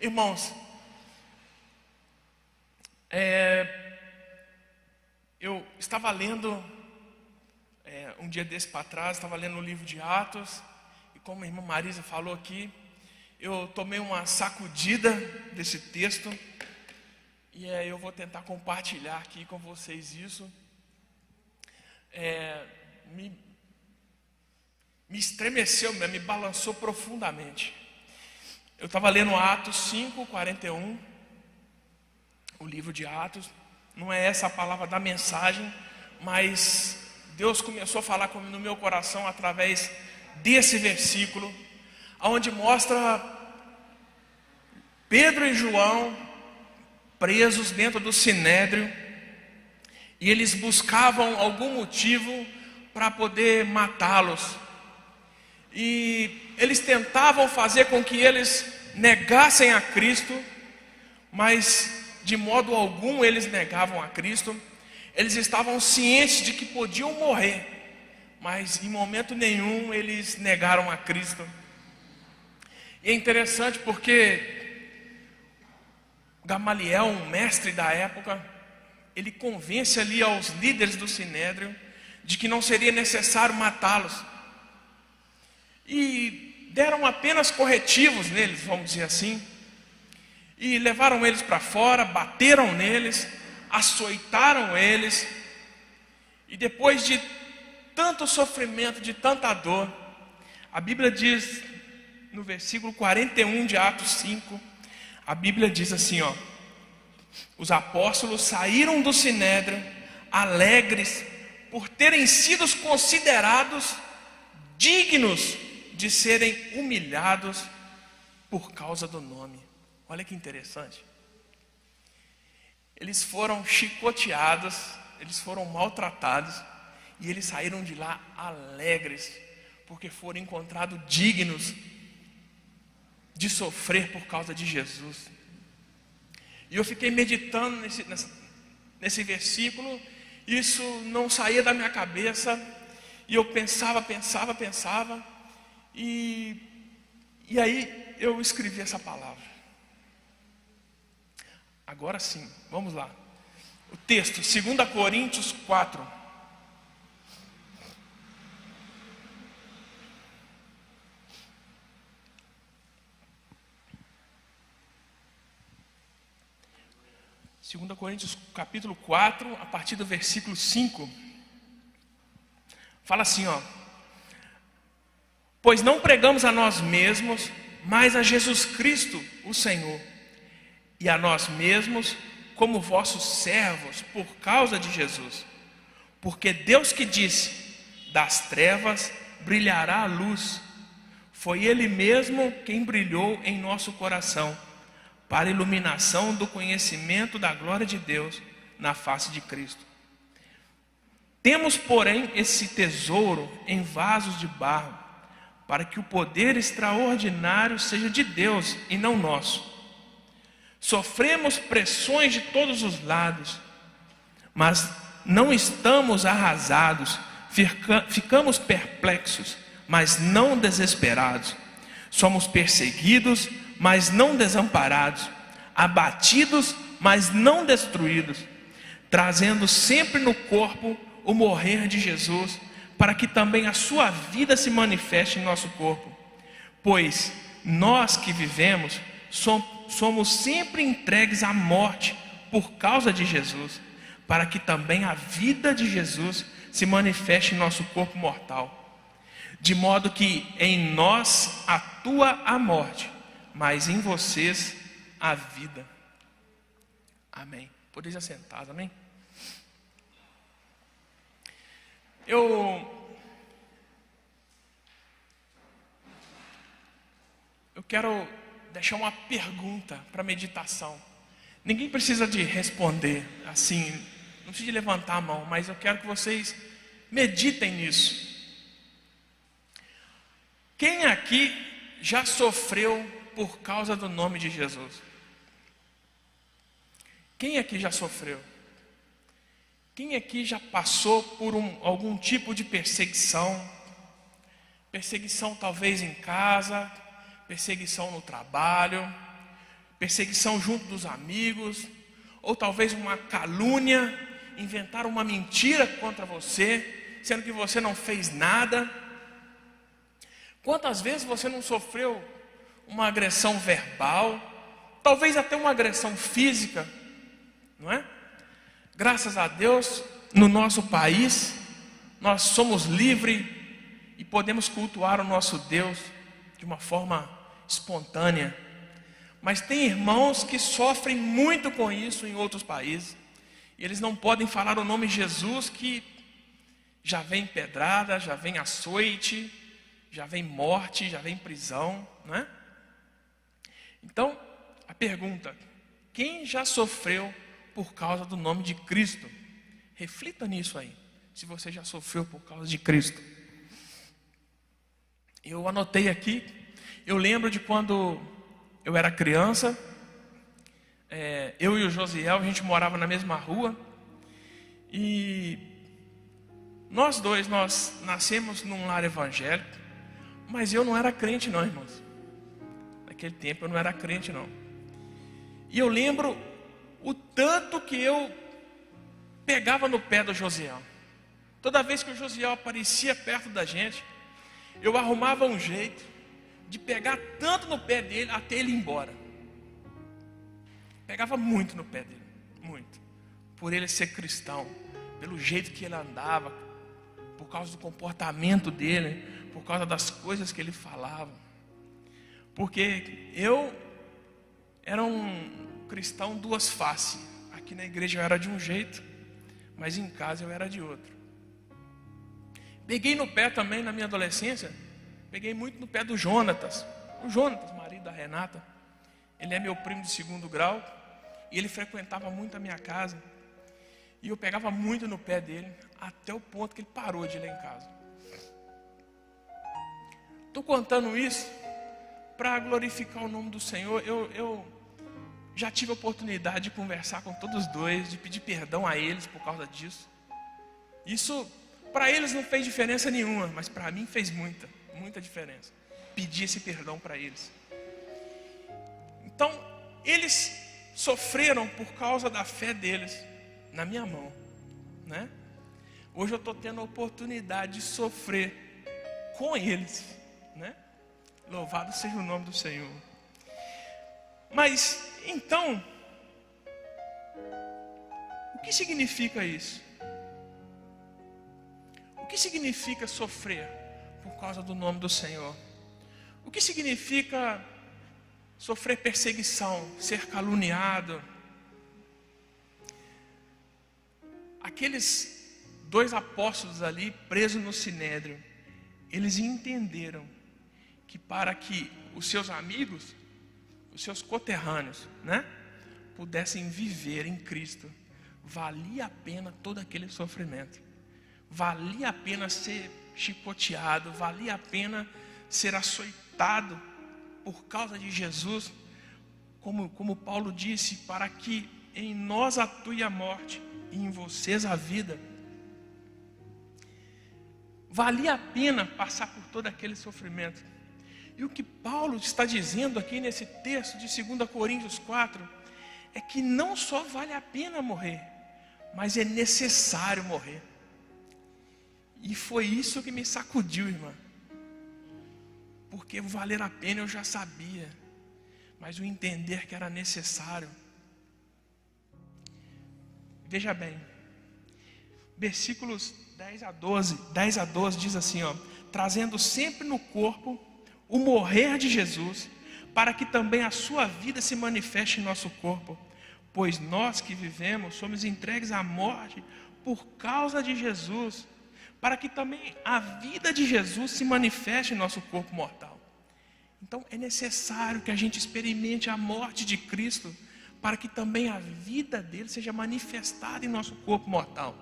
Irmãos, eu estava lendo, um dia desse para trás, estava lendo o livro de Atos, e como a irmã Marisa falou aqui, eu tomei uma sacudida desse texto, e eu vou tentar compartilhar aqui com vocês isso. Me estremeceu, me balançou profundamente. Eu estava lendo Atos 5:41, o livro de Atos. Não é essa a palavra da mensagem, mas Deus começou a falar comigo no meu coração através desse versículo, onde mostra Pedro e João presos dentro do sinédrio, e eles buscavam algum motivo para poder matá-los, e eles tentavam fazer com que eles negassem a Cristo, mas de modo algum eles negavam a Cristo. Eles estavam cientes de que podiam morrer, mas em momento nenhum eles negaram a Cristo. E é interessante porque Gamaliel, um mestre da época, ele convence ali aos líderes do sinédrio de que não seria necessário matá-los, e deram apenas corretivos neles, vamos dizer assim, e levaram eles para fora, bateram neles, açoitaram eles, e depois de tanto sofrimento, de tanta dor, a Bíblia diz no versículo 41 de Atos 5, a Bíblia diz assim, os apóstolos saíram do sinédrio alegres por terem sido considerados dignos de serem humilhados por causa do nome. Olha que interessante. Eles foram chicoteados, eles foram maltratados, e eles saíram de lá alegres, porque foram encontrados dignos de sofrer por causa de Jesus. E eu fiquei meditando nesse versículo, isso não saía da minha cabeça, e eu pensava, e aí eu escrevi essa palavra. Agora sim, vamos lá. O texto, 2 Coríntios 4. Segunda Coríntios capítulo 4, a partir do versículo 5. Fala assim, pois não pregamos a nós mesmos, mas a Jesus Cristo, o Senhor, e a nós mesmos como vossos servos por causa de Jesus. Porque Deus que disse, das trevas brilhará a luz, foi Ele mesmo quem brilhou em nosso coração, para a iluminação do conhecimento da glória de Deus na face de Cristo. Temos, porém, esse tesouro em vasos de barro, para que o poder extraordinário seja de Deus e não nosso. Sofremos pressões de todos os lados, mas não estamos arrasados, ficamos perplexos, mas não desesperados. Somos perseguidos, mas não desamparados, abatidos, mas não destruídos, trazendo sempre no corpo o morrer de Jesus, para que também a sua vida se manifeste em nosso corpo. Pois nós que vivemos somos sempre entregues à morte por causa de Jesus, para que também a vida de Jesus se manifeste em nosso corpo mortal. De modo que em nós atua a morte, mas em vocês a vida. Amém. Podeis assentar, amém? Eu quero deixar uma pergunta para meditação. Ninguém precisa de responder assim, não precisa de levantar a mão, mas eu quero que vocês meditem nisso. Quem aqui já sofreu por causa do nome de Jesus? Quem aqui já sofreu? Quem aqui já passou por algum tipo de perseguição? Perseguição talvez em casa, perseguição no trabalho, perseguição junto dos amigos, ou talvez uma calúnia, inventaram uma mentira contra você, sendo que você não fez nada. Quantas vezes você não sofreu uma agressão verbal, talvez até uma agressão física, não é? Graças a Deus, no nosso país, nós somos livres e podemos cultuar o nosso Deus de uma forma espontânea. Mas tem irmãos que sofrem muito com isso em outros países, e eles não podem falar o nome de Jesus, que já vem pedrada, já vem açoite, já vem morte, já vem prisão, não é? Então, a pergunta: quem já sofreu por causa do nome de Cristo? Reflita nisso aí, se você já sofreu por causa de Cristo. Eu anotei aqui, eu lembro de quando eu era criança, eu e o Josiel, a gente morava na mesma rua, e nós dois, nós nascemos num lar evangélico, mas eu não era crente não, irmãos. Naquele tempo eu não era crente não. E eu lembro o tanto que eu pegava no pé do Josiel. Toda vez que o Josiel aparecia perto da gente, eu arrumava um jeito de pegar tanto no pé dele até ele ir embora. Pegava muito no pé dele, muito. Por ele ser cristão, pelo jeito que ele andava, por causa do comportamento dele, por causa das coisas que ele falava. Porque eu era um cristão duas faces. Aqui na igreja eu era de um jeito, mas em casa eu era de outro. Peguei no pé também na minha adolescência. Peguei muito no pé do Jonatas. O Jonatas, marido da Renata, ele é meu primo de 2º grau, e ele frequentava muito a minha casa, e eu pegava muito no pé dele, até o ponto que ele parou de ir lá em casa. Estou contando isso para glorificar o nome do Senhor. Eu já tive a oportunidade de conversar com todos os dois, de pedir perdão a eles por causa disso. Isso para eles não fez diferença nenhuma, mas para mim fez muita diferença. Pedir esse perdão para eles. Então, eles sofreram por causa da fé deles na minha mão, né? Hoje eu estou tendo a oportunidade de sofrer com eles, né? Louvado seja o nome do Senhor. Mas, então, o que significa isso? O que significa sofrer por causa do nome do Senhor? O que significa sofrer perseguição, ser caluniado? Aqueles 2 apóstolos ali presos no sinédrio, eles entenderam que para que os seus amigos, os seus coterrâneos, né, pudessem viver em Cristo, valia a pena todo aquele sofrimento. Valia a pena ser chicoteado, valia a pena ser açoitado por causa de Jesus, como Paulo disse, para que em nós atue a morte e em vocês a vida. Valia a pena passar por todo aquele sofrimento. E o que Paulo está dizendo aqui nesse texto de 2 Coríntios 4 é que não só vale a pena morrer, mas é necessário morrer. E foi isso que me sacudiu, irmã. Porque valer a pena eu já sabia, mas o entender que era necessário. Veja bem, versículos 10 a 12 diz assim, ó: trazendo sempre no corpo o morrer de Jesus, para que também a sua vida se manifeste em nosso corpo. Pois nós que vivemos somos entregues à morte por causa de Jesus, para que também a vida de Jesus se manifeste em nosso corpo mortal. Então é necessário que a gente experimente a morte de Cristo, para que também a vida dele seja manifestada em nosso corpo mortal.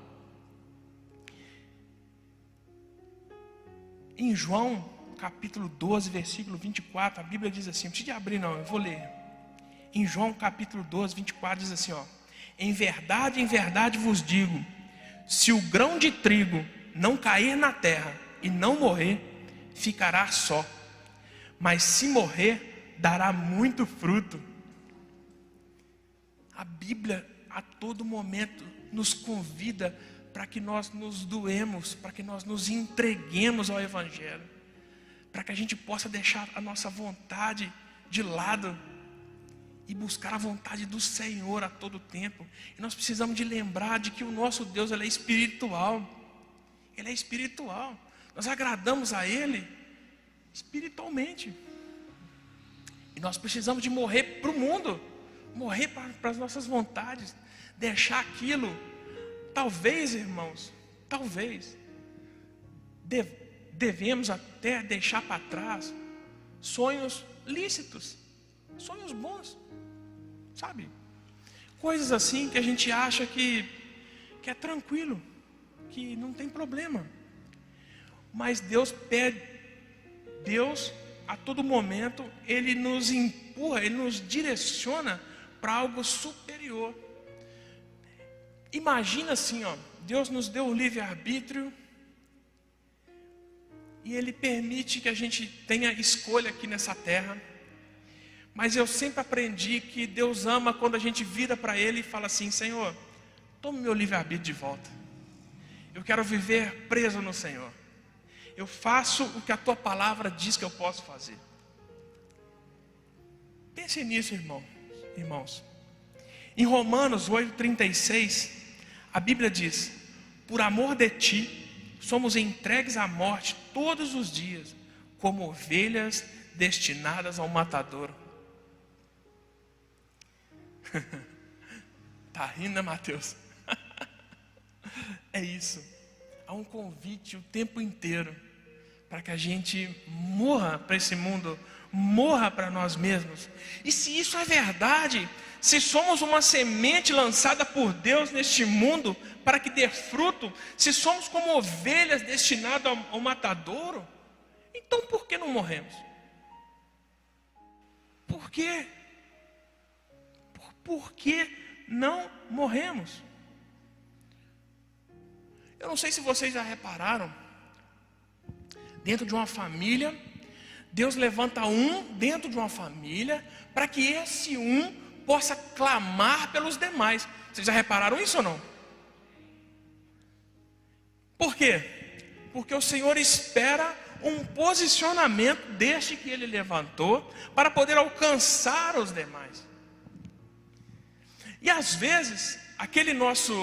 Em João capítulo 12, versículo 24, a Bíblia diz assim, não precisa de abrir não, eu vou ler. Em João capítulo 12, 24 diz assim, ó: em verdade vos digo, se o grão de trigo não cair na terra e não morrer, ficará só, mas se morrer, dará muito fruto. A Bíblia a todo momento nos convida para que nós nos doemos, para que nós nos entreguemos ao Evangelho, para que a gente possa deixar a nossa vontade de lado e buscar a vontade do Senhor a todo tempo. E nós precisamos de lembrar de que o nosso Deus, Ele é espiritual. Ele é espiritual. Nós agradamos a Ele espiritualmente. E nós precisamos de morrer para o mundo, morrer para as nossas vontades, deixar aquilo. Talvez, irmãos, talvez devemos até deixar para trás sonhos lícitos, sonhos bons, sabe? Coisas assim que a gente acha que é tranquilo, que não tem problema. Mas Deus a todo momento, Ele nos empurra, Ele nos direciona para algo superior. Imagina assim, ó, Deus nos deu o livre-arbítrio e Ele permite que a gente tenha escolha aqui nessa terra. Mas eu sempre aprendi que Deus ama quando a gente vira para Ele e fala assim: Senhor, tome meu livre-arbítrio de volta. Eu quero viver preso no Senhor. Eu faço o que a Tua palavra diz que eu posso fazer. Pense nisso, irmãos. Em Romanos 8,36, a Bíblia diz: por amor de Ti, somos entregues à morte todos os dias, como ovelhas destinadas ao matadouro. Tá rindo, né, Mateus? É isso. Há um convite o tempo inteiro para que a gente morra para esse mundo, morra para nós mesmos. E se isso é verdade, se somos uma semente lançada por Deus neste mundo para que dê fruto, se somos como ovelhas destinadas ao matadouro, então por que não morremos? Por quê? Por que não morremos? Eu não sei se vocês já repararam, dentro de uma família, Deus levanta um dentro de uma família para que esse um possa clamar pelos demais. Vocês já repararam isso ou não? Por quê? Porque o Senhor espera um posicionamento deste que Ele levantou para poder alcançar os demais. E às vezes, aquele nosso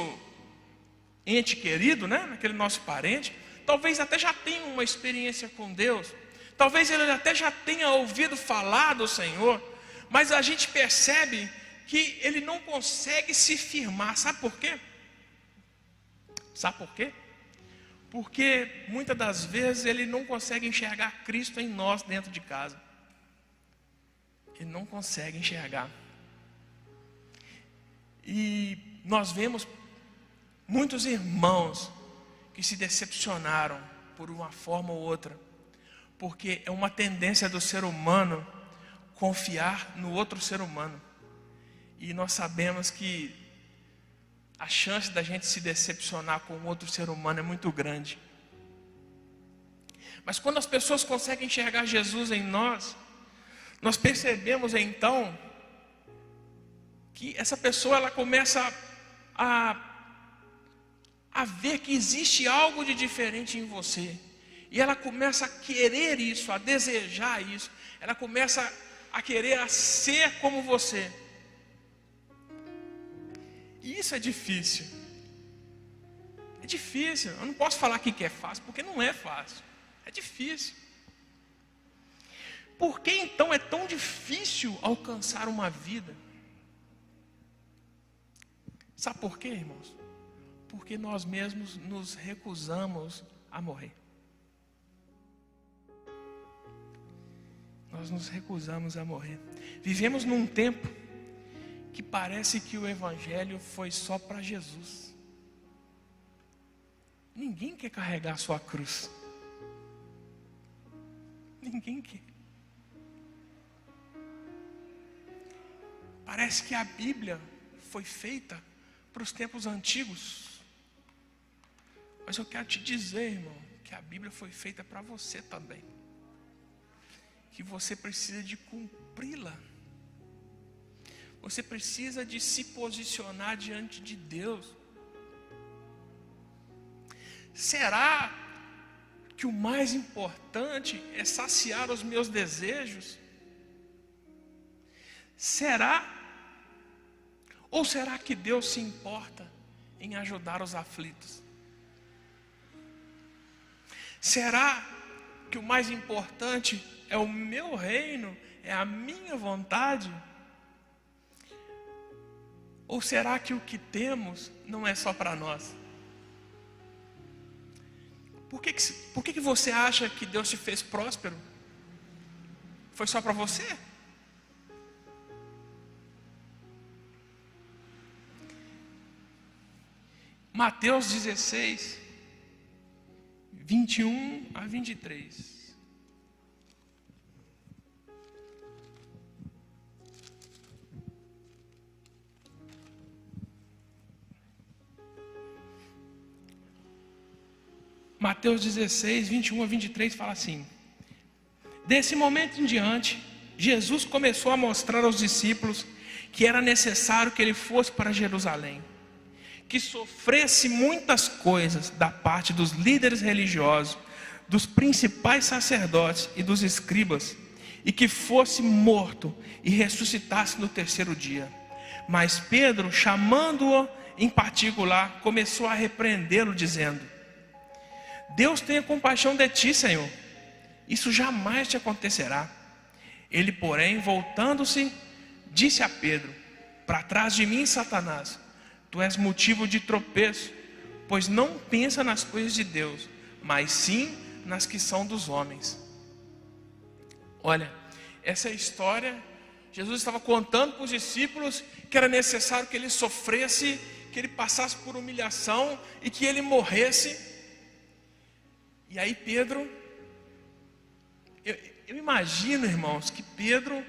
ente querido, né? Aquele nosso parente, talvez até já tenha uma experiência com Deus, talvez ele até já tenha ouvido falar do Senhor, mas a gente percebe que ele não consegue se firmar. Sabe por quê? Sabe por quê? Porque muitas das vezes ele não consegue enxergar Cristo em nós dentro de casa. Ele não consegue enxergar. E nós vemos muitos irmãos que se decepcionaram por uma forma ou outra, porque é uma tendência do ser humano confiar no outro ser humano. E nós sabemos que a chance da gente se decepcionar com outro ser humano é muito grande. Mas quando as pessoas conseguem enxergar Jesus em nós, nós percebemos então que essa pessoa ela começa a ver que existe algo de diferente em você. E ela começa a querer isso, a desejar isso. Ela começa a querer a ser como você. E isso é difícil. É difícil. Eu não posso falar aqui que é fácil, porque não é fácil. É difícil. Por que então é tão difícil alcançar uma vida? Sabe por quê, irmãos? Porque nós mesmos nos recusamos a morrer. Nós nos recusamos a morrer. Vivemos num tempo que parece que o Evangelho foi só para Jesus. Ninguém quer carregar a sua cruz. Ninguém quer. Parece que a Bíblia foi feita para os tempos antigos. Mas eu quero te dizer, irmão, que a Bíblia foi feita para você também. Que você precisa de cumpri-la. Você precisa de se posicionar diante de Deus. Será que o mais importante é saciar os meus desejos? Será? Ou será que Deus se importa em ajudar os aflitos? Será que o mais importante é o meu reino, é a minha vontade? Ou será que o que temos não é só para nós? Por que você acha que Deus te fez próspero? Foi só para você? Mateus 16, 21 a 23. Mateus 16, 21 a 23 fala assim: desse momento em diante, Jesus começou a mostrar aos discípulos que era necessário que ele fosse para Jerusalém, que sofresse muitas coisas da parte dos líderes religiosos, dos principais sacerdotes e dos escribas, e que fosse morto e ressuscitasse no terceiro dia. Mas Pedro, chamando-o em particular, começou a repreendê-lo, dizendo: Deus tenha compaixão de ti, Senhor, isso jamais te acontecerá. Ele, porém, voltando-se, disse a Pedro: para trás de mim, Satanás, tu és motivo de tropeço, pois não pensa nas coisas de Deus, mas sim nas que são dos homens. Olha, essa é a história. Jesus estava contando para os discípulos que era necessário que ele sofresse, que ele passasse por humilhação e que ele morresse. E aí Pedro, eu imagino, irmãos, que Pedro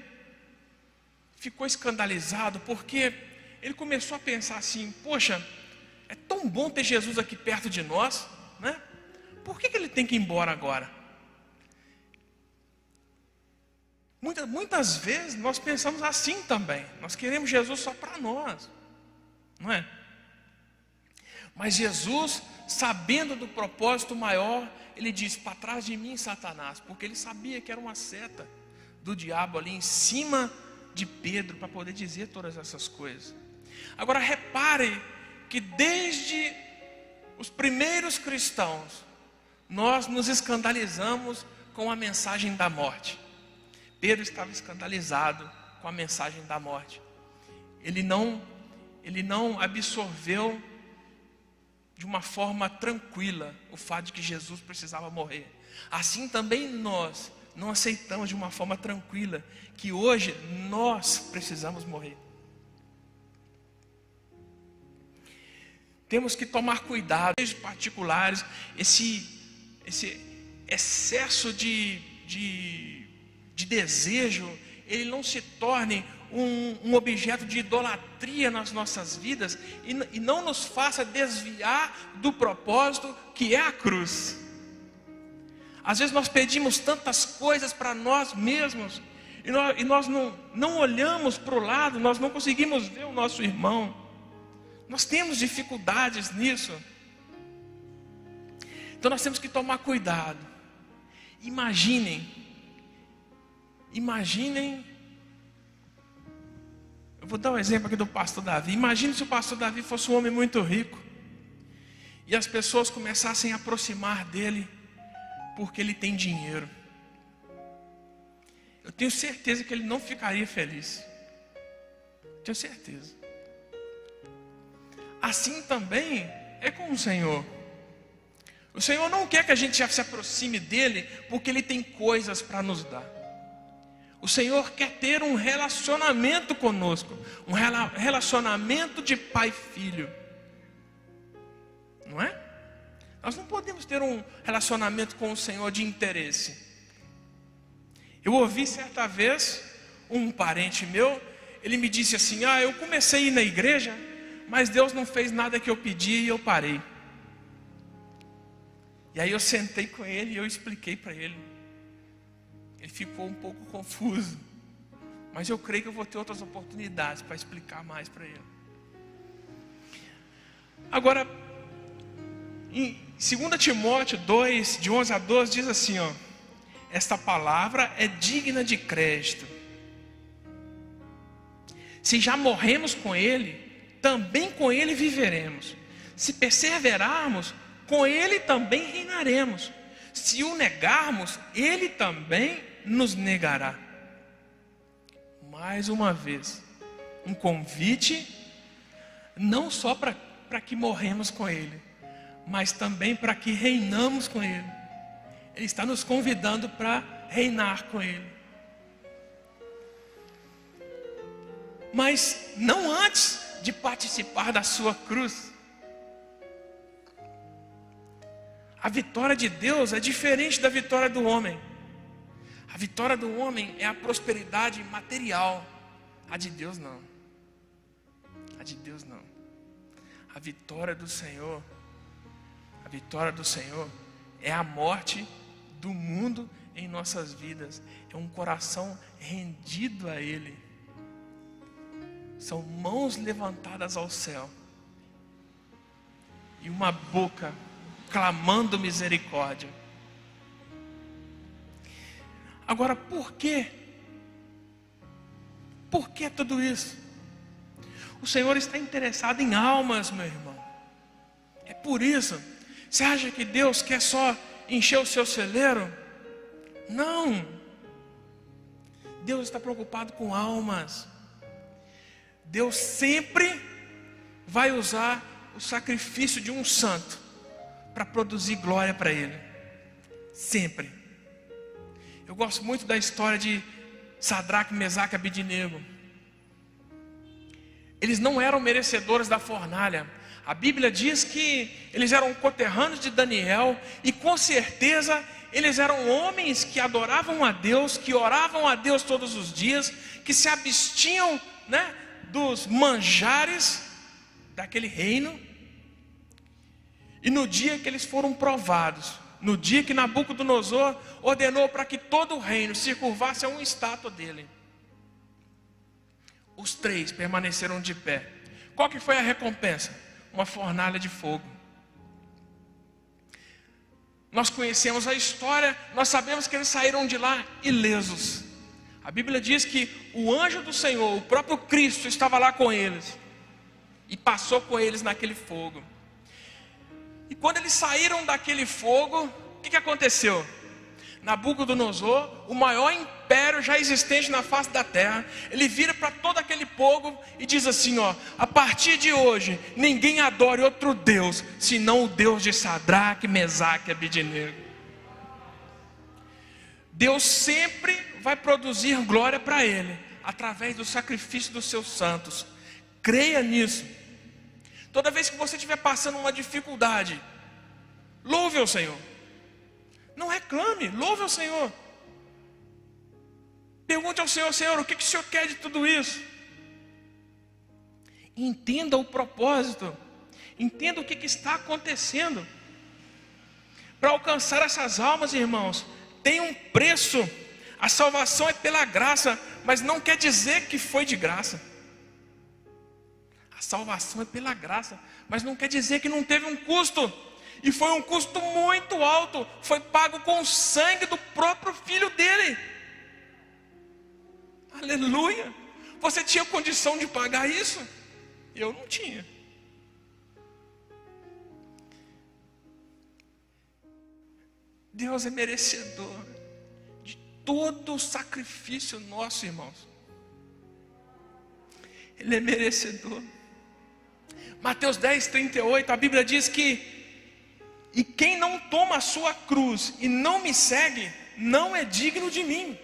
ficou escandalizado, porque ele começou a pensar assim: poxa, é tão bom ter Jesus aqui perto de nós, né? Por que ele tem que ir embora agora? Muitas vezes nós pensamos assim também. Nós queremos Jesus só para nós, não é? Mas Jesus, sabendo do propósito maior, ele diz: para trás de mim, Satanás, porque ele sabia que era uma seta do diabo ali em cima de Pedro para poder dizer todas essas coisas. Agora repare que desde os primeiros cristãos nós nos escandalizamos com a mensagem da morte. Pedro estava escandalizado com a mensagem da morte. Ele não absorveu de uma forma tranquila o fato de que Jesus precisava morrer. Assim também nós não aceitamos de uma forma tranquila que hoje nós precisamos morrer. Temos que tomar cuidado, em particulares, esse excesso de desejo, ele não se torne um objeto de idolatria nas nossas vidas e não nos faça desviar do propósito que é a cruz. Às vezes nós pedimos tantas coisas para nós mesmos e nós não olhamos para o lado, nós não conseguimos ver o nosso irmão. Nós temos dificuldades nisso. Então nós temos que tomar cuidado. Imaginem, eu vou dar um exemplo aqui do pastor Davi. Imagine se o pastor Davi fosse um homem muito rico e as pessoas começassem a aproximar dele porque ele tem dinheiro. Eu tenho certeza que ele não ficaria feliz. Tenho certeza. Assim também é com o Senhor. O Senhor não quer que a gente se aproxime dele porque ele tem coisas para nos dar. O Senhor quer ter um relacionamento conosco, um relacionamento de pai e filho, não é? Nós não podemos ter um relacionamento com o Senhor de interesse. Eu ouvi certa vez um parente meu, ele me disse assim: eu comecei a ir na igreja, mas Deus não fez nada que eu pedi e eu parei. E aí eu sentei com ele e eu expliquei para ele. Ele ficou um pouco confuso, Mas eu creio que eu vou ter outras oportunidades para explicar mais para ele. Agora, em 2 Timóteo 2, de 11 a 12, diz assim, ó: esta palavra é digna de crédito. Se já morremos com ele, também com ele viveremos. Se perseverarmos, com ele também reinaremos. Se o negarmos, ele também nos negará. Mais uma vez, um convite, não só para que morremos com ele, mas também para que reinamos com ele. Ele está nos convidando para reinar com ele. Mas não antes de participar da sua cruz. A vitória de Deus é diferente da vitória do homem. A vitória do homem é a prosperidade material. A de Deus não. A de Deus não. A vitória do Senhor é a morte do mundo em nossas vidas. É um coração rendido a Ele. São mãos levantadas ao céu e uma boca clamando misericórdia. Agora, por quê? Por que tudo isso? O Senhor está interessado em almas, meu irmão. É por isso. Você acha que Deus quer só encher o seu celeiro? Não. Deus está preocupado com almas. Deus sempre vai usar o sacrifício de um santo para produzir glória para Ele. Sempre. Eu gosto muito da história de Sadraque, Mesaque e Abednego. Eles não eram merecedores da fornalha. A Bíblia diz que eles eram conterrâneos de Daniel, e com certeza eles eram homens que adoravam a Deus, que oravam a Deus todos os dias, que se abstinham, dos manjares daquele reino. E no dia que eles foram provados, no dia que Nabucodonosor ordenou para que todo o reino se curvasse a uma estátua dele, os três permaneceram de pé. Qual que foi a recompensa? Uma fornalha de fogo. Nós conhecemos a história, nós sabemos que eles saíram de lá ilesos. A Bíblia diz que o anjo do Senhor, o próprio Cristo, estava lá com eles e passou com eles naquele fogo. E quando eles saíram daquele fogo, o que aconteceu? Nabucodonosor, o maior império já existente na face da terra, ele vira para todo aquele povo e diz assim, a partir de hoje, ninguém adore outro Deus, senão o Deus de Sadraque, Mesaque e Abednego. Deus sempre vai produzir glória para Ele, através do sacrifício dos seus santos. Creia nisso. Toda vez que você estiver passando uma dificuldade, louve ao Senhor. Não reclame, louve ao Senhor. Pergunte ao Senhor, Senhor, o que o Senhor quer de tudo isso? Entenda o propósito. Entenda o que está acontecendo. Para alcançar essas almas, irmãos, tem um preço. A salvação é pela graça, mas não quer dizer que foi de graça. A salvação é pela graça, mas não quer dizer que não teve um custo. E foi um custo muito alto. Foi pago com o sangue do próprio filho dele. Aleluia. Você tinha condição de pagar isso? Eu não tinha. Deus é merecedor de todo o sacrifício nosso, irmãos. Ele é merecedor. Mateus 10, 38, a Bíblia diz que e quem não toma a sua cruz e não me segue, não é digno de mim.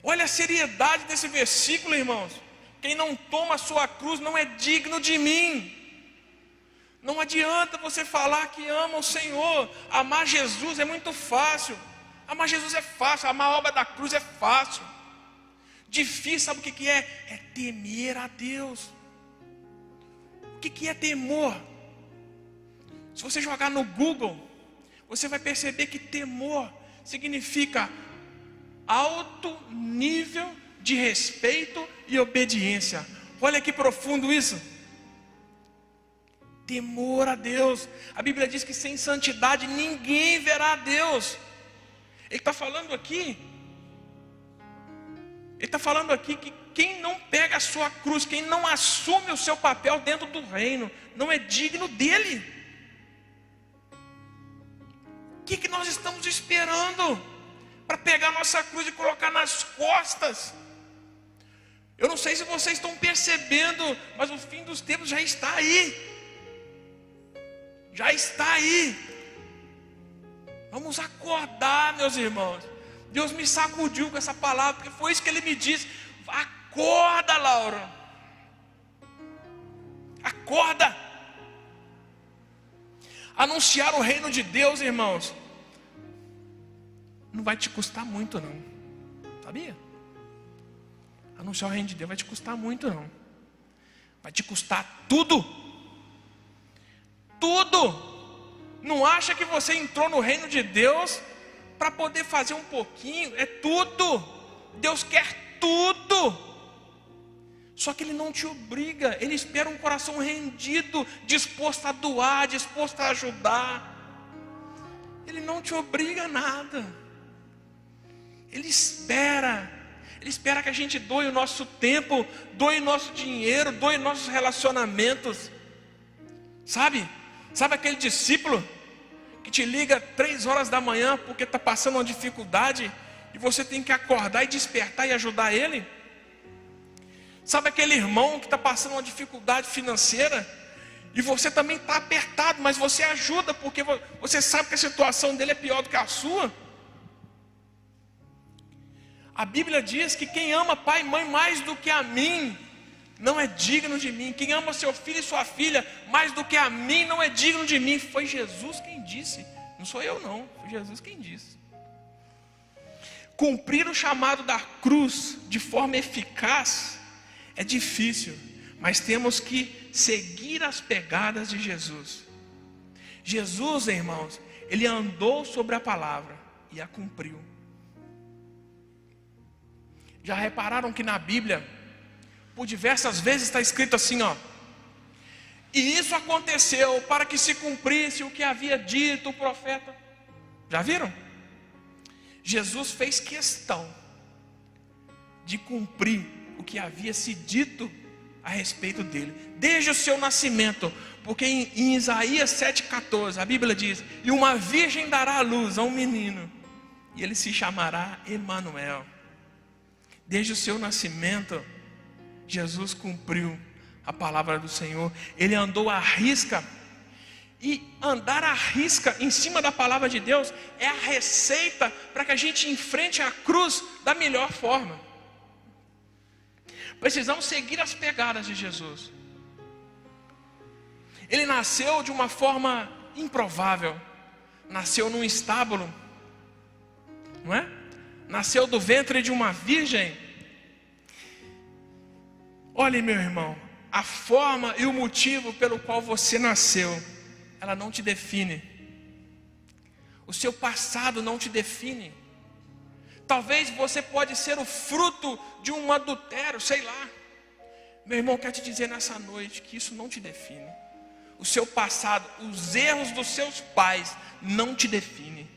Olha a seriedade desse versículo, irmãos. Quem não toma a sua cruz não é digno de mim. Não adianta você falar que ama o Senhor. Amar Jesus é muito fácil. Amar Jesus é fácil, amar a obra da cruz é fácil. Difícil, sabe o que é? É temer a Deus. O que é temor? Se você jogar no Google, você vai perceber que temor significa alto nível de respeito e obediência. Olha que profundo isso. Temor a Deus. A Bíblia diz que sem santidade ninguém verá a Deus. Ele está falando aqui que quem não pega a sua cruz, quem não assume o seu papel dentro do reino, não é digno dele. O que nós estamos esperando para pegar a nossa cruz e colocar nas costas? Eu não sei se vocês estão percebendo, mas o fim dos tempos já está aí. Já está aí. Vamos acordar, meus irmãos. Deus me sacudiu com essa palavra, porque foi isso que Ele me disse. Acorda, Laura. Acorda. Anunciar o reino de Deus, irmãos, não vai te custar muito não. Sabia? Anunciar o reino de Deus vai te custar muito não. Vai te custar tudo. Tudo. Não acha que você entrou no reino de Deus para poder fazer um pouquinho? É tudo. Deus quer tudo. Só que Ele não te obriga. Ele espera um coração rendido, disposto a doar, disposto a ajudar. Ele não te obriga a nada. Ele espera que a gente doe o nosso tempo, doe o nosso dinheiro, doe nossos relacionamentos. Sabe aquele discípulo que te liga 3 horas da manhã porque está passando uma dificuldade e você tem que acordar e despertar e ajudar ele? Sabe aquele irmão que está passando uma dificuldade financeira e você também está apertado, mas você ajuda porque você sabe que a situação dele é pior do que a sua? A Bíblia diz que quem ama pai e mãe mais do que a mim não é digno de mim. Quem ama seu filho e sua filha mais do que a mim não é digno de mim. Foi Jesus quem disse. Não sou eu não, foi Jesus quem disse. Cumprir o chamado da cruz de forma eficaz é difícil, mas temos que seguir as pegadas de Jesus. Jesus, irmãos, Ele andou sobre a palavra e a cumpriu. Já repararam que na Bíblia, por diversas vezes está escrito assim, ó: e isso aconteceu para que se cumprisse o que havia dito o profeta. Já viram? Jesus fez questão de cumprir o que havia se dito a respeito dele, desde o seu nascimento, porque em Isaías 7,14 a Bíblia diz: e uma virgem dará à luz a um menino, e ele se chamará Emanuel. Desde o seu nascimento, Jesus cumpriu a palavra do Senhor. Ele andou à risca. E andar à risca em cima da palavra de Deus é a receita para que a gente enfrente a cruz da melhor forma. Precisamos seguir as pegadas de Jesus. Ele nasceu de uma forma improvável. Nasceu num estábulo, não é? Nasceu do ventre de uma virgem. Olhe, meu irmão, a forma e o motivo pelo qual você nasceu, ela não te define. O seu passado não te define. Talvez você pode ser o fruto de um adultério, sei lá. Meu irmão, quero te dizer nessa noite que isso não te define. O seu passado, os erros dos seus pais não te define.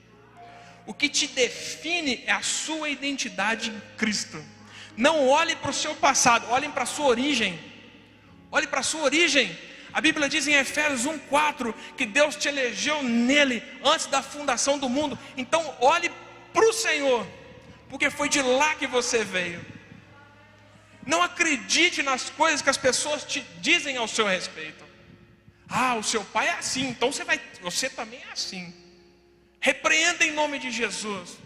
O que te define é a sua identidade em Cristo. Não olhe para o seu passado, olhe para a sua origem. Olhe para a sua origem. A Bíblia diz em Efésios 1,4 que Deus te elegeu nele antes da fundação do mundo. Então olhe para o Senhor, porque foi de lá que você veio. Não acredite nas coisas que as pessoas te dizem ao seu respeito. Ah, o seu pai é assim, então você também é assim. Repreenda em nome de Jesus.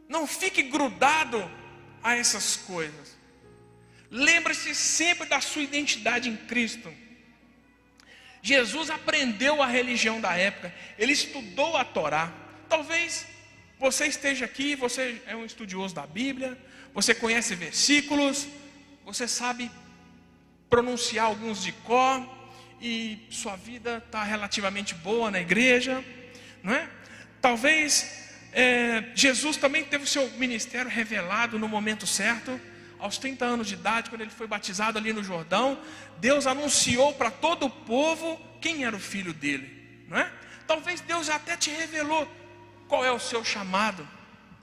Não fique grudado a essas coisas. Lembre-se sempre da sua identidade em Cristo. Jesus aprendeu a religião da época. Ele estudou a Torá. Talvez você esteja aqui, você é um estudioso da Bíblia, você conhece versículos, você sabe pronunciar alguns de cor, e sua vida está relativamente boa na igreja, não é? Talvez Jesus também teve o seu ministério revelado no momento certo. Aos 30 anos de idade, quando ele foi batizado ali no Jordão, Deus anunciou para todo o povo quem era o filho dele, não é? Talvez Deus até te revelou qual é o seu chamado,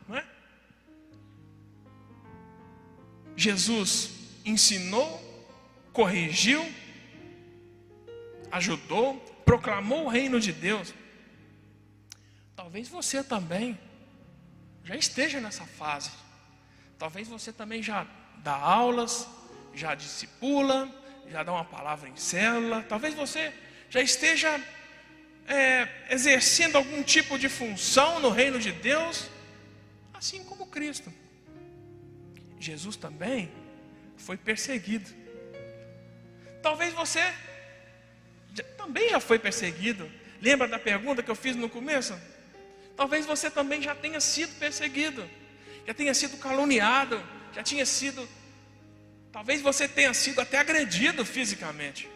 não é? Jesus ensinou, corrigiu, ajudou, proclamou o reino de Deus. Talvez você também já esteja nessa fase. Talvez você também já dá aulas, já discipula, já dá uma palavra em célula. Talvez você já esteja exercendo algum tipo de função no reino de Deus, assim como Cristo. Jesus também foi perseguido. Talvez você também já foi perseguido. Lembra da pergunta que eu fiz no começo? Talvez você também já tenha sido perseguido, já tenha sido caluniado, já tinha sido, talvez você tenha sido até agredido fisicamente.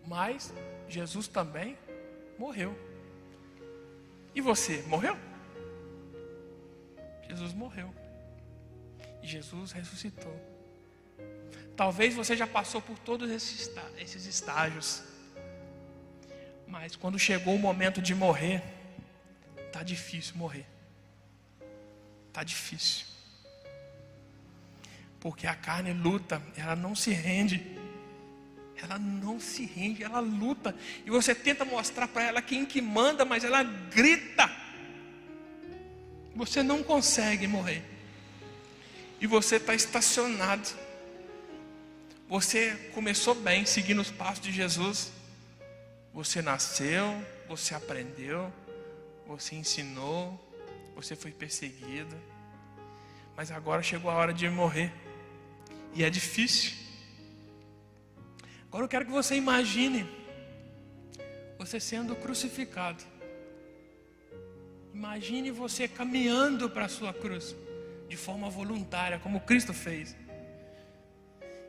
Mas Jesus também morreu. E você morreu? Jesus morreu. E Jesus ressuscitou. Talvez você já passou por todos esses estágios. Mas quando chegou o momento de morrer, está difícil morrer. Está difícil. Porque a carne luta, ela não se rende. Ela não se rende, ela luta. E você tenta mostrar para ela quem que manda, mas ela grita. Você não consegue morrer. E você está estacionado. Você começou bem, seguindo os passos de Jesus. Você nasceu, você aprendeu, você ensinou, você foi perseguido. Mas agora chegou a hora de morrer. E é difícil. Agora eu quero que você imagine você sendo crucificado. Imagine você caminhando para a sua cruz de forma voluntária, como Cristo fez.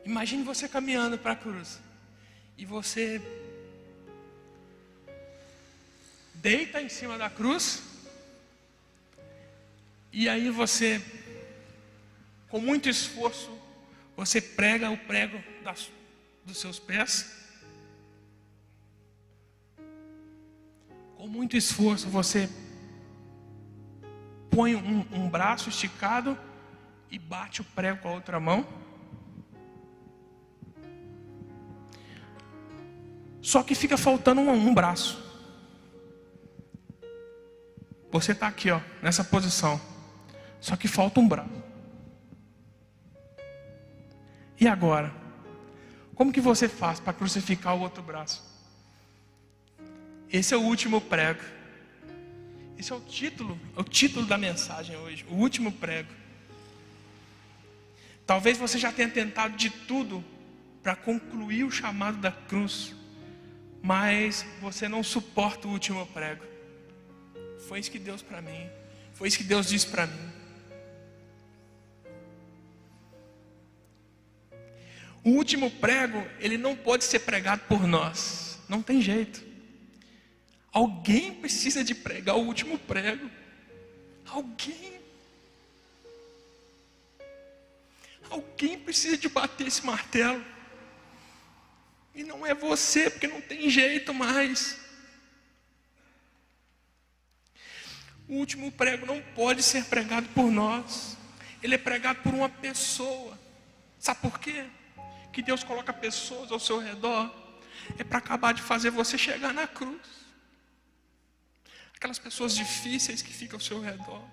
Imagine você caminhando para a cruz e você deita em cima da cruz e aí você, com muito esforço, você prega o prego dos seus pés. Com muito esforço você põe um braço esticado e bate o prego com a outra mão. Só que fica faltando um braço. Você está aqui, ó, nessa posição. Só que falta um braço. E agora? Como que você faz para crucificar o outro braço? Esse é o último prego. Esse é o título da mensagem hoje. O último prego. Talvez você já tenha tentado de tudo para concluir o chamado da cruz, mas você não suporta o último prego. Foi isso que Deus para mim. Foi isso que Deus disse para mim. O último prego, ele não pode ser pregado por nós. Não tem jeito. Alguém precisa de pregar o último prego. Alguém. Alguém precisa de bater esse martelo. E não é você, porque não tem jeito mais. O último prego não pode ser pregado por nós. Ele é pregado por uma pessoa. Sabe por quê? Que Deus coloca pessoas ao seu redor. É para acabar de fazer você chegar na cruz. Aquelas pessoas difíceis que ficam ao seu redor.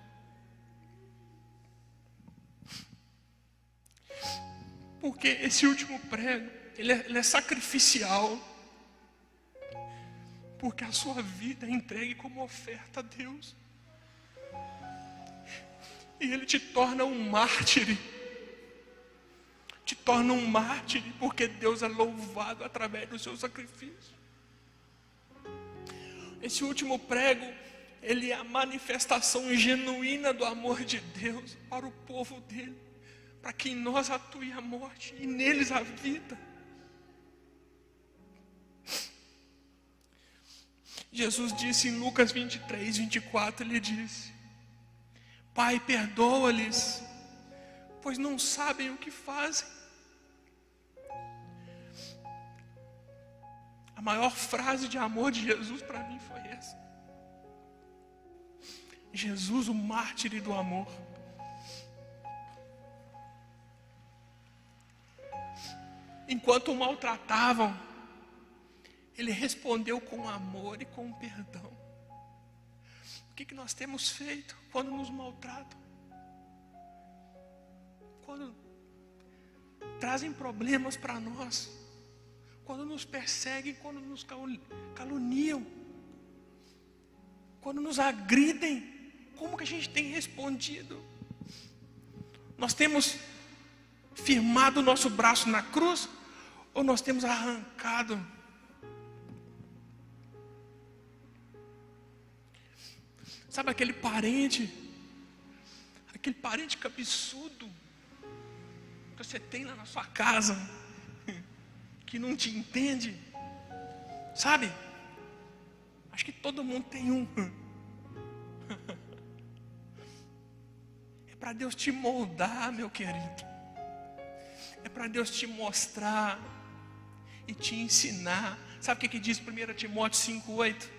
Porque esse último prego, ele é sacrificial. Porque a sua vida é entregue como oferta a Deus. E ele te torna um mártir. Te torna um mártir porque Deus é louvado através do seu sacrifício. Esse último prego, ele é a manifestação genuína do amor de Deus para o povo dele, para que em nós atue a morte e neles a vida. Jesus disse em Lucas 23, 24, Ele disse: Pai, perdoa-lhes, pois não sabem o que fazem. A maior frase de amor de Jesus para mim foi essa. Jesus, o mártir do amor. Enquanto o maltratavam, Ele respondeu com amor e com perdão. O que nós temos feito quando nos maltratam? Quando trazem problemas para nós? Quando nos perseguem, quando nos caluniam? Quando nos agridem? Como que a gente tem respondido? Nós temos firmado o nosso braço na cruz? Ou nós temos arrancado? Sabe aquele parente cabeçudo que você tem lá na sua casa, que não te entende? Sabe? Acho que todo mundo tem um. É para Deus te moldar, meu querido. É para Deus te mostrar e te ensinar. Sabe o que diz 1 Timóteo 5,8?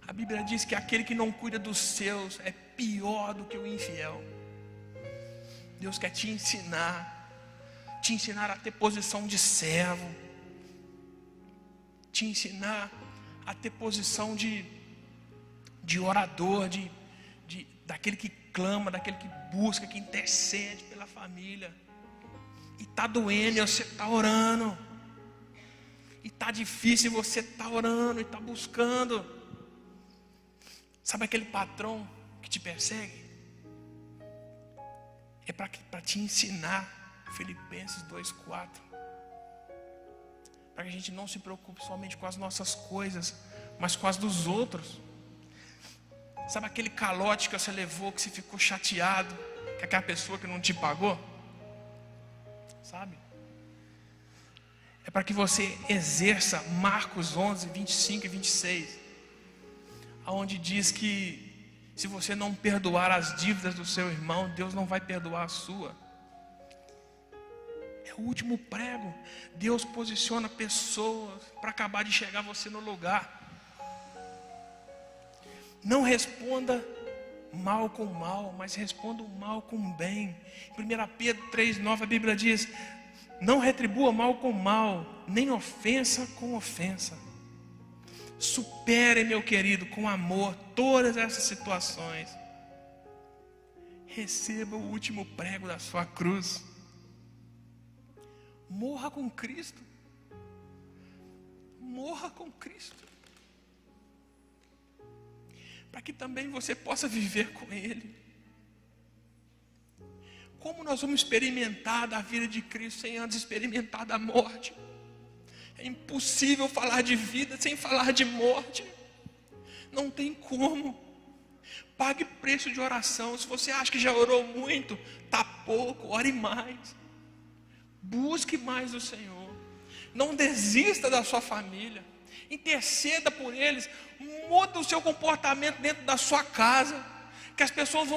A Bíblia diz que aquele que não cuida dos seus é pior do que o infiel. Deus quer te ensinar a ter posição de servo, te ensinar a ter posição de orador, daquele que clama, daquele que busca, que intercede pela família. E está doendo, e você está orando. E está difícil, e você está orando, e está buscando. Sabe aquele patrão que te persegue? É para te ensinar. Filipenses 2,4. Para que a gente não se preocupe somente com as nossas coisas, mas com as dos outros. Sabe aquele calote que você levou, que você ficou chateado, que é aquela pessoa que não te pagou? Sabe? É para que você exerça Marcos 11, 25 e 26, onde diz que se você não perdoar as dívidas do seu irmão, Deus não vai perdoar a sua. É o último prego. Deus posiciona pessoas para acabar de chegar você no lugar. Não responda mal com mal, mas responda o mal com bem. Em 1 Pedro 3,9 a Bíblia diz: não retribua mal com mal, nem ofensa com ofensa. Supere, meu querido, com amor todas essas situações. Receba o último prego da sua cruz. Morra com Cristo. Morra com Cristo. Para que também você possa viver com Ele. Como nós vamos experimentar da vida de Cristo sem antes experimentar da morte? É impossível falar de vida sem falar de morte. Não tem como. Pague preço de oração. Se você acha que já orou muito, está pouco, ore mais. Busque mais o Senhor. Não desista da sua família. Interceda por eles. Muda o seu comportamento dentro da sua casa. Que as pessoas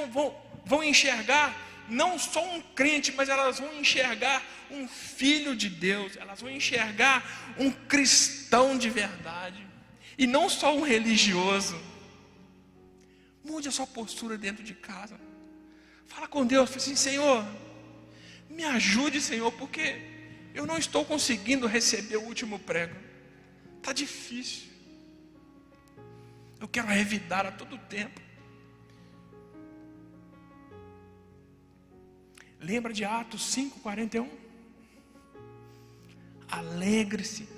vão enxergar não só um crente, mas elas vão enxergar um filho de Deus. Elas vão enxergar um cristão de verdade. E não só um religioso. Mude a sua postura dentro de casa. Fala com Deus, fala assim: Senhor, me ajude, Senhor, porque eu não estou conseguindo receber o último prego. Está difícil. Eu quero revidar a todo tempo. Lembra de Atos 5:41? Alegre-se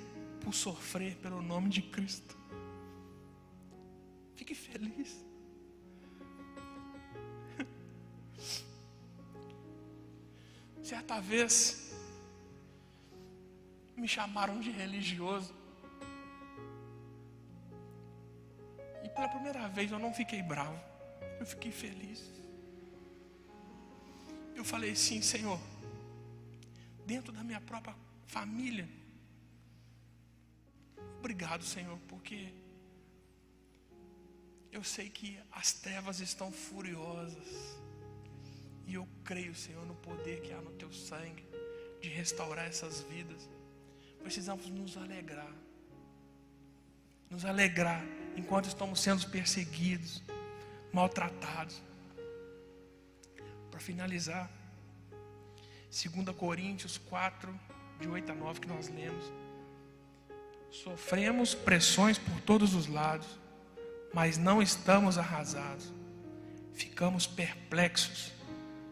por sofrer pelo nome de Cristo. Fique feliz. Certa vez me chamaram de religioso. E pela primeira vez eu não fiquei bravo. Eu fiquei feliz. Eu falei assim: Senhor, dentro da minha própria família, obrigado, Senhor, porque Eu sei que as trevas estão furiosas. E eu creio, Senhor, no poder que há no Teu sangue de restaurar essas vidas. Precisamos nos alegrar. Nos alegrar enquanto estamos sendo perseguidos, maltratados. Para finalizar, 2 Coríntios 4, de 8 a 9, que nós lemos. Sofremos pressões por todos os lados, mas não estamos arrasados. Ficamos perplexos,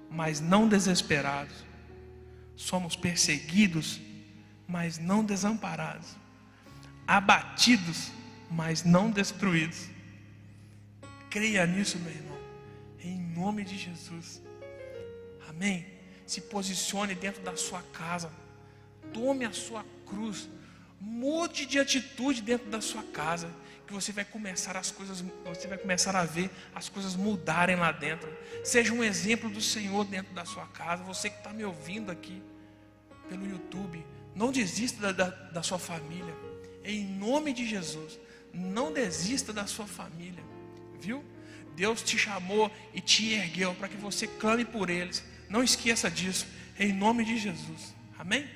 mas não desesperados. Somos perseguidos, mas não desamparados. Abatidos, mas não destruídos. Creia nisso, meu irmão, em nome de Jesus. Amém? Se posicione dentro da sua casa. Tome a sua cruz. Mude de atitude dentro da sua casa, que você vai começar a ver as coisas mudarem lá dentro. Seja um exemplo do Senhor dentro da sua casa. Você que está me ouvindo aqui pelo YouTube, não desista da sua família. Em nome de Jesus, não desista da sua família, viu? Deus te chamou e te ergueu para que você clame por eles. Não esqueça disso, em nome de Jesus. Amém?